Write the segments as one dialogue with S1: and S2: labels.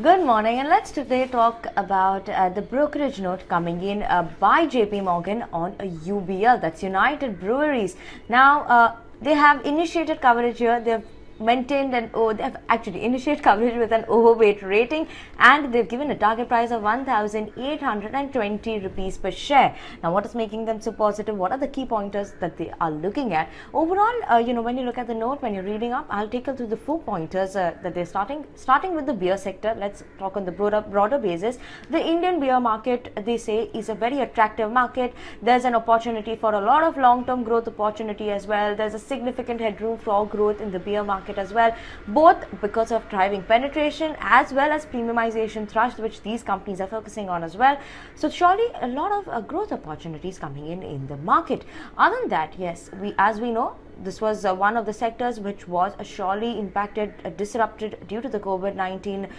S1: Good morning, and let's today talk about the brokerage note coming in by JP Morgan on a UBL, that's United Breweries. Now, they have initiated coverage here. They've maintained they've actually initiated coverage with an overweight rating, and they've given a target price of 1,820 rupees per share. Now, what is making them so positive? What are the key pointers that they are looking at? Overall, when you look at the note, when you're reading up, I'll take you through the 4 pointers that they're starting with the beer sector. Let's talk on the broader basis. The Indian beer market, they say, is a very attractive market. There's an opportunity for a lot of long-term growth opportunity as well. There's a significant headroom for growth in the beer market as well, both because of driving penetration as well as premiumization thrust, which these companies are focusing on as well. So surely a lot of growth opportunities coming in the market. Other than that, yes, as we know, this was one of the sectors which was surely impacted, disrupted due to the COVID-19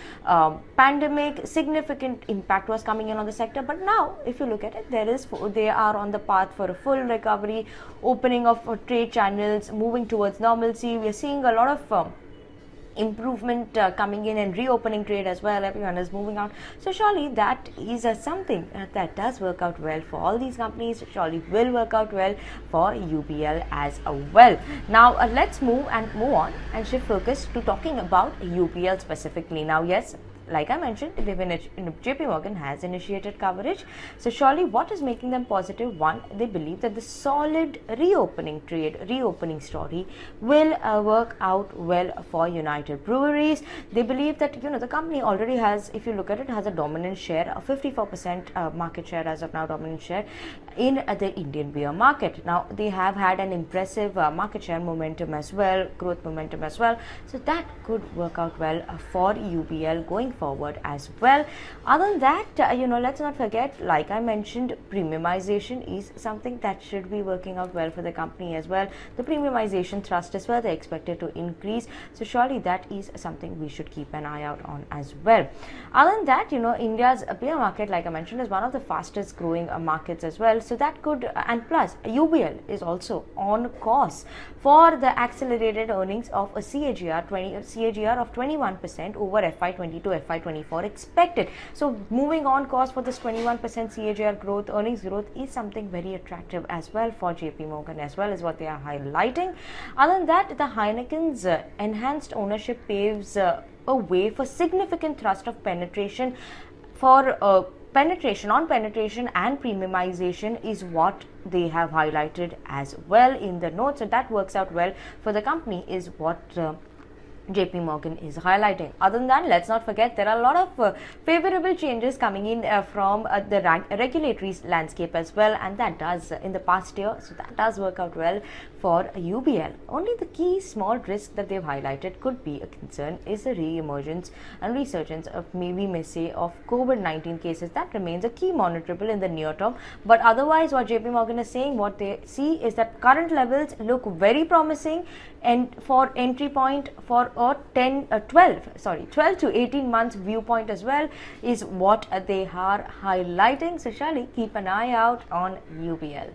S1: pandemic. Significant impact was coming in on the sector, but now if you look at it, they are on the path for a full recovery, opening of trade channels, moving towards normalcy. We are seeing a lot of improvement coming in and reopening trade as well. Everyone is moving out, so surely that is something that does work out well for all these companies. Surely will work out well for UBL as well. Now let's move on and shift focus to talking about UBL specifically. Now, yes, like I mentioned, JP Morgan has initiated coverage. So surely what is making them positive? One, they believe that the solid reopening story will work out well for United Breweries. They believe that the company already has, if you look at it, has a dominant share of 54% market share as of now, dominant share in the Indian beer market. Now they have had an impressive market share momentum as well, growth momentum as well. So that could work out well for UBL going forward as well. Other than that, let's not forget, like I mentioned, premiumization is something that should be working out well for the company as well. The premiumization thrust as well, they're expected to increase. So surely that is something we should keep an eye out on as well. Other than that, India's beer market, like I mentioned, is one of the fastest growing markets as well. So that could, and plus UBL is also on course for the accelerated earnings of a CAGR of 21% over FY20 to FY24 expected. So moving on course for this 21% CAGR earnings growth is something very attractive as well for JP Morgan as well, is what they are highlighting. Other than that, the Heineken's enhanced ownership paves a way for significant thrust of penetration penetration and premiumization is what they have highlighted as well in the notes. So that works out well for the company is what JP Morgan is highlighting. Other than that, let's not forget there are a lot of favorable changes coming in from the regulatory landscape as well, and that does in the past year, so that does work out well for UBL. Only the key small risk that they've highlighted could be a concern is the re-emergence and resurgence of of COVID-19 cases. That remains a key monitorable in the near term, but otherwise what JP Morgan is saying, what they see is that current levels look very promising, and for entry point for a 12 to 18 months viewpoint as well is what they are highlighting. So surely keep an eye out on UBL.